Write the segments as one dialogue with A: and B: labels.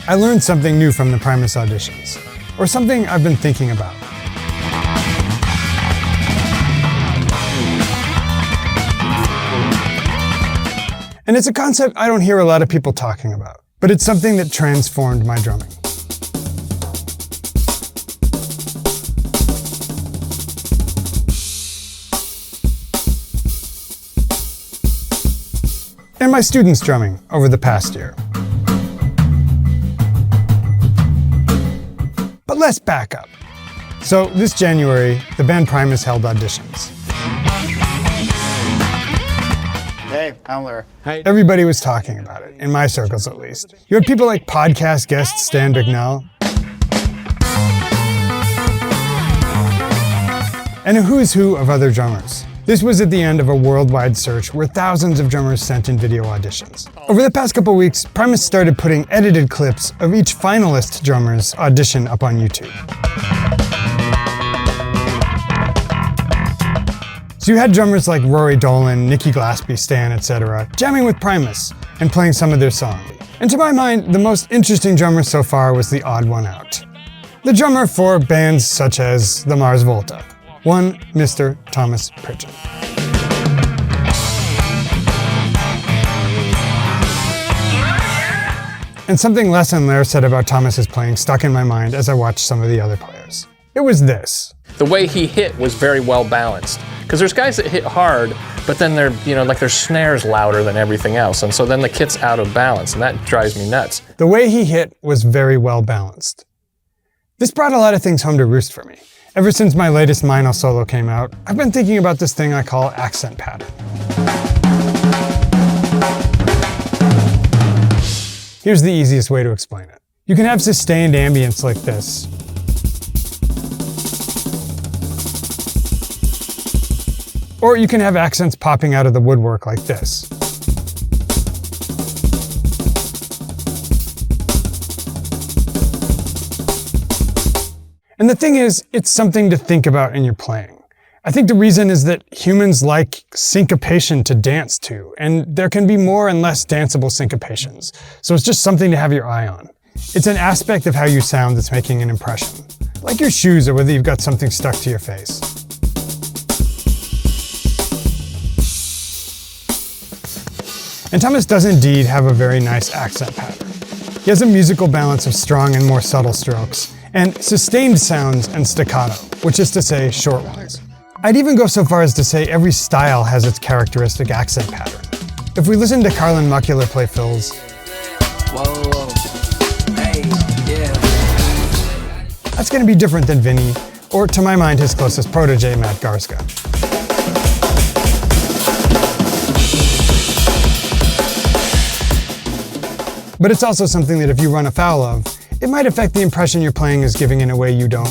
A: I learned something new from the Primus auditions, or something I've been thinking about. And it's a concept I don't hear a lot of people talking about, but it's something that transformed my drumming. And my students' drumming over the past year. But let's back up. So this January, the band Primus held auditions.
B: Hey, Hamler.
A: Everybody was talking about it, in my circles at least. You had people like podcast guest Stan Bignell, and a who's who of other drummers. This was at the end of a worldwide search where thousands of drummers sent in video auditions. Over the past couple weeks, Primus started putting edited clips of each finalist drummer's audition up on YouTube. So you had drummers like Rory Dolan, Nicky Glaspie, Stan, etc., jamming with Primus and playing some of their songs. And to my mind, the most interesting drummer so far was the odd one out. The drummer for bands such as the Mars Volta, one Mr. Thomas Pridgeon. And something Les and Lair said about Thomas's playing stuck in my mind as I watched some of the other players. It was this.
C: The way he hit was very well balanced. Because there's guys that hit hard, but then their snare's louder than everything else. And so then the kit's out of balance, and that drives me nuts.
A: The way he hit was very well balanced. This brought a lot of things home to roost for me. Ever since my latest Mino solo came out, I've been thinking about this thing I call accent pattern. Here's the easiest way to explain it. You can have sustained ambience like this. Or you can have accents popping out of the woodwork like this. And the thing is, it's something to think about in your playing. I think the reason is that humans like syncopation to dance to, and there can be more and less danceable syncopations. So it's just something to have your eye on. It's an aspect of how you sound that's making an impression. Like your shoes or whether you've got something stuck to your face. And Thomas does indeed have a very nice accent pattern. He has a musical balance of strong and more subtle strokes, and sustained sounds and staccato, which is to say short ones. I'd even go so far as to say every style has its characteristic accent pattern. If we listen to Carlin Muckler play fills,
D: whoa, hey, yeah.
A: That's going to be different than Vinny, or to my mind his closest protege, Matt Garska. But it's also something that if you run afoul of, it might affect the impression your playing is giving in a way you don't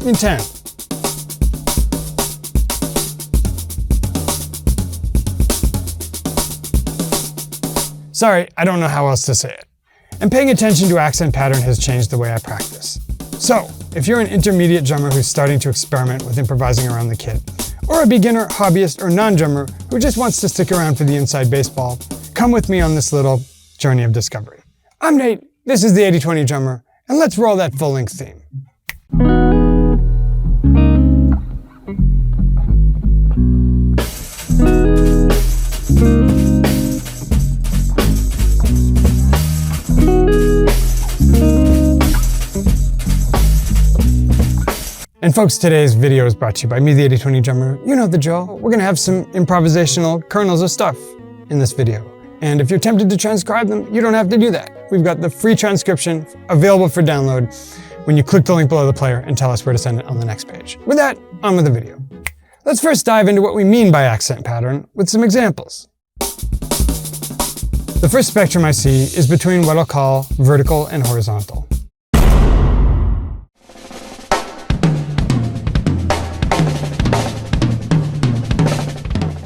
A: intend. Sorry, I don't know how else to say it. And paying attention to accent pattern has changed the way I practice. So, if you're an intermediate drummer who's starting to experiment with improvising around the kit, or a beginner, hobbyist, or non-drummer who just wants to stick around for the inside baseball, come with me on this little journey of discovery. I'm Nate, this is the 80/20 Drummer, and let's roll that full-length theme. And folks, today's video is brought to you by me, the 80/20 Drummer. You know the drill. We're gonna have some improvisational kernels of stuff in this video. And if you're tempted to transcribe them, you don't have to do that. We've got the free transcription available for download when you click the link below the player and tell us where to send it on the next page. With that, on with the video. Let's first dive into what we mean by accent pattern with some examples. The first spectrum I see is between what I'll call vertical and horizontal.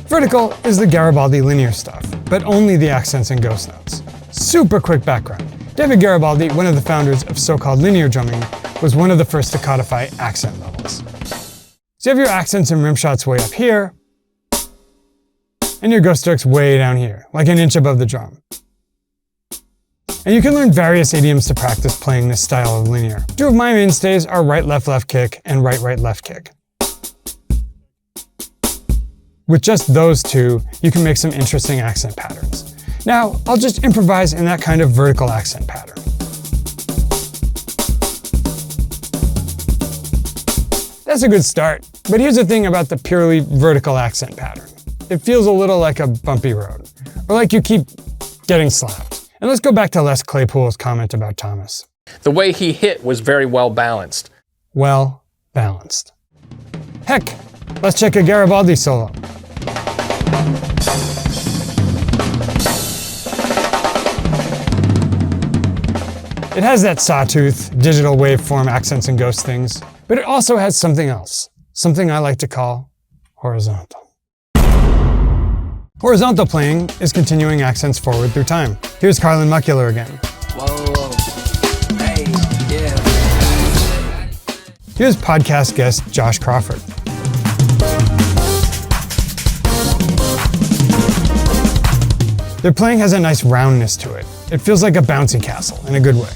A: Vertical is the Garibaldi linear stuff, but only the accents and ghost notes. Super quick background. David Garibaldi, one of the founders of so-called linear drumming, was one of the first to codify accent levels. So you have your accents and rim shots way up here, and your ghost strokes way down here, like an inch above the drum. And you can learn various idioms to practice playing this style of linear. Two of my mainstays are right, left kick and right, left kick. With just those two, you can make some interesting accent patterns. Now, I'll just improvise in that kind of vertical accent pattern. That's a good start, but here's the thing about the purely vertical accent pattern. It feels a little like a bumpy road, or like you keep getting slapped. And let's go back to Les Claypool's comment about Thomas.
C: The way he hit was very well balanced.
A: Well balanced. Heck, let's check a Garibaldi solo. It has that sawtooth, digital waveform accents and ghost things, but it also has something else, something I like to call horizontal. Horizontal playing is continuing accents forward through time. Here's Carlin Muckler again.
D: Whoa. Hey, yeah.
A: Here's podcast guest Josh Crawford. Their playing has a nice roundness to it. It feels like a bouncy castle in a good way.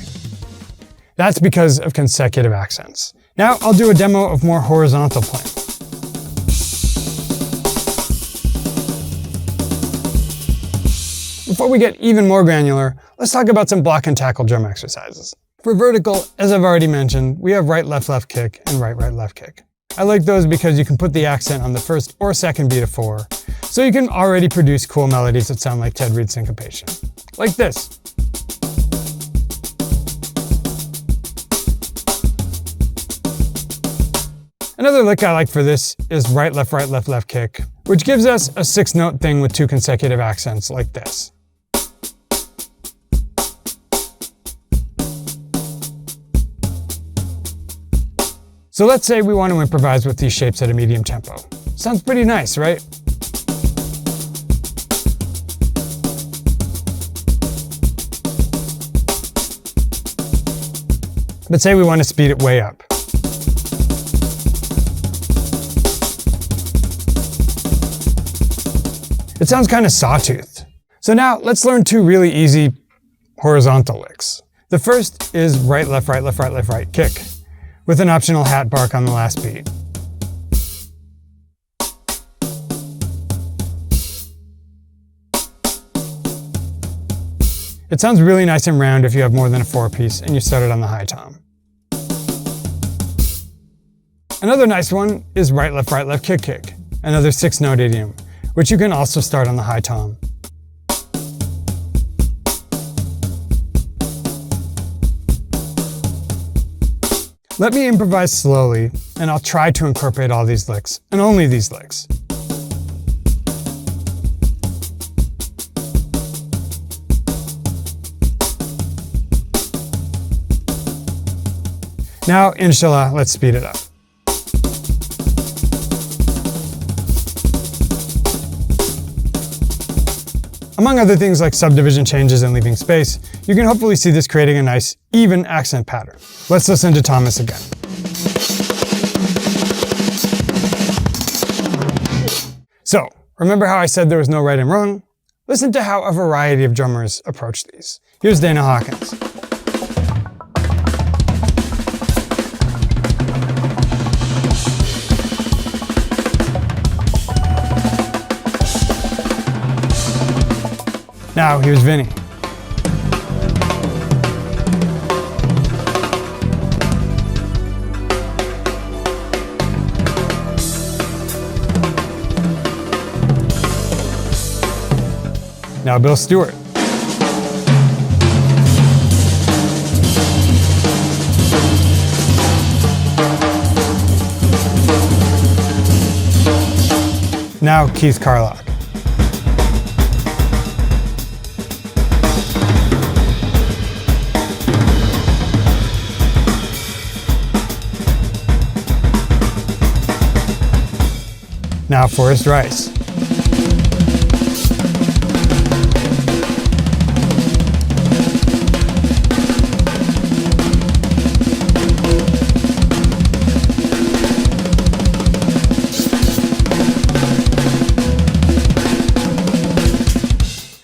A: That's because of consecutive accents. Now I'll do a demo of more horizontal playing. Before we get even more granular, let's talk about some block and tackle drum exercises. For vertical, as I've already mentioned, we have right, left kick and right, left kick. I like those because you can put the accent on the first or second beat of 4, so you can already produce cool melodies that sound like Ted Reed syncopation. Like this. Another lick I like for this is right, left kick, which gives us a 6-note thing with 2 consecutive accents like this. So let's say we want to improvise with these shapes at a medium tempo. Sounds pretty nice, right? But say we want to speed it way up. It sounds kind of sawtoothed. So now let's learn 2 really easy horizontal licks. The first is right, left, kick, with an optional hat bark on the last beat. It sounds really nice and round if you have more than a 4-piece and you start it on the high tom. Another nice one is right, left, kick, another 6-note idiom, which you can also start on the high tom. Let me improvise slowly, and I'll try to incorporate all these licks, and only these licks. Now, inshallah, let's speed it up. Among other things like subdivision changes and leaving space, you can hopefully see this creating a nice, even accent pattern. Let's listen to Thomas again. So, remember how I said there was no right and wrong? Listen to how a variety of drummers approach these. Here's Dana Hawkins. Now, here's Vinny. Now, Bill Stewart. Now, Keith Carlock. Now Forrest Rice.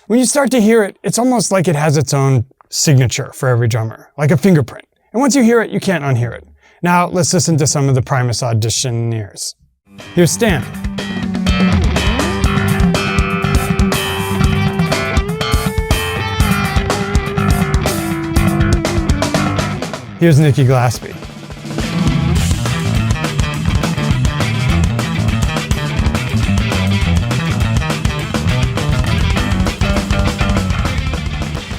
A: When you start to hear it, it's almost like it has its own signature for every drummer, like a fingerprint. And once you hear it, you can't unhear it. Now let's listen to some of the Primus auditioneers. Here's Stan. Here's Nikki Glaspie.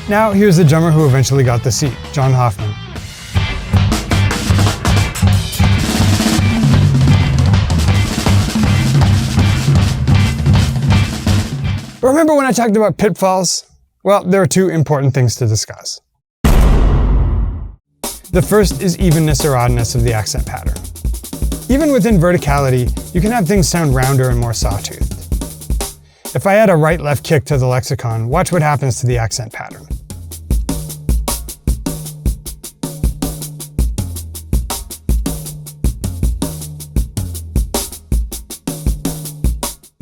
A: Now here's the drummer who eventually got the seat, John Hoffman. Remember when I talked about pitfalls? Well, there are two important things to discuss. The first is evenness or oddness of the accent pattern. Even within verticality, you can have things sound rounder and more sawtoothed. If I add a right-left kick to the lexicon, watch what happens to the accent pattern.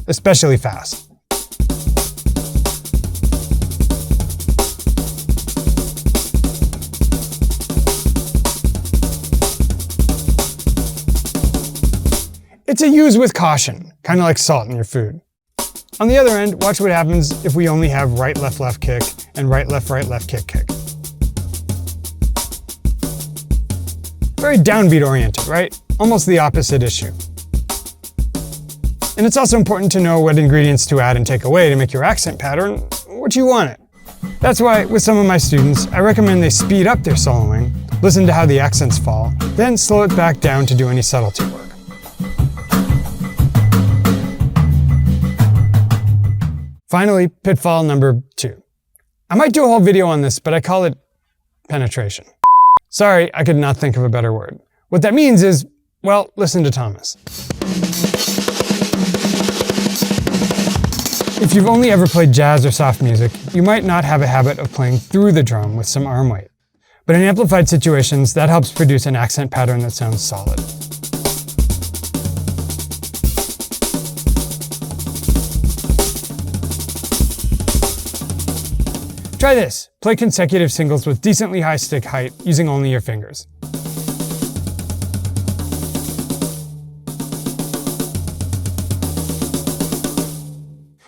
A: Especially fast. It's a use with caution, kind of like salt in your food. On the other end, watch what happens if we only have right, left kick, and right, left kick. Very downbeat oriented, right? Almost the opposite issue. And it's also important to know what ingredients to add and take away to make your accent pattern what you want it. That's why, with some of my students, I recommend they speed up their soloing, listen to how the accents fall, then slow it back down to do any subtlety work. Finally, pitfall number 2. I might do a whole video on this, but I call it penetration. Sorry, I could not think of a better word. What that means is, well, listen to Thomas. If you've only ever played jazz or soft music, you might not have a habit of playing through the drum with some arm weight. But in amplified situations, that helps produce an accent pattern that sounds solid. Try this. Play consecutive singles with decently high stick height using only your fingers.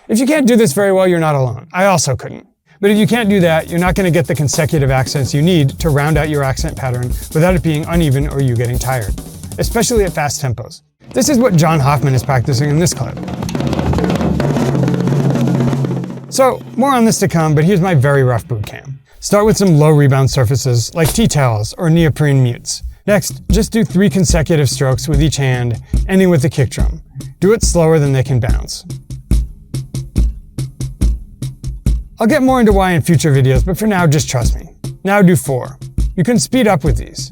A: If you can't do this very well, you're not alone. I also couldn't. But if you can't do that, you're not going to get the consecutive accents you need to round out your accent pattern without it being uneven or you getting tired, especially at fast tempos. This is what John Hoffman is practicing in this clip. So, more on this to come, but here's my very rough boot camp. Start with some low rebound surfaces like tea towels or neoprene mutes. Next, just do 3 consecutive strokes with each hand, ending with the kick drum. Do it slower than they can bounce. I'll get more into why in future videos, but for now, just trust me. Now do 4. You can speed up with these.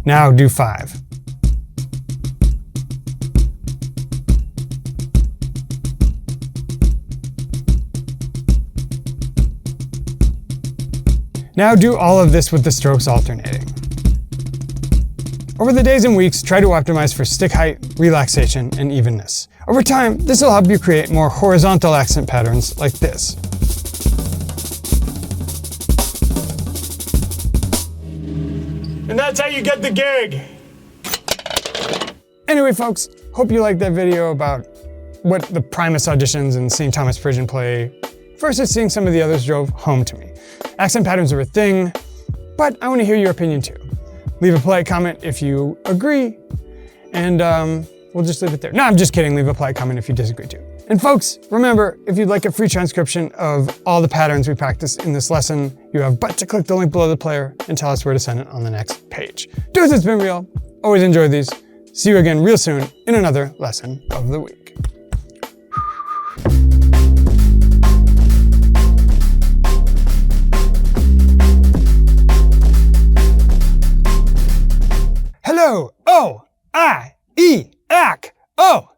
A: Now do 5. Now do all of this with the strokes alternating. Over the days and weeks, try to optimize for stick height, relaxation, and evenness. Over time, this will help you create more horizontal accent patterns like this. And that's how you get the gig. Anyway, folks, hope you liked that video about what the Primus auditions and seeing Thomas Pridgeon play versus seeing some of the others drove home to me. Accent patterns are a thing, but I want to hear your opinion too. Leave a polite comment if you agree, and we'll just leave it there. No, I'm just kidding. Leave a polite comment if you disagree too. And folks, remember, if you'd like a free transcription of all the patterns we practiced in this lesson, you have but to click the link below the player and tell us where to send it on the next page. Dudes, it's been real. Always enjoyed these. See you again real soon in another lesson of the week. Hello, O-I-E-Ac, O.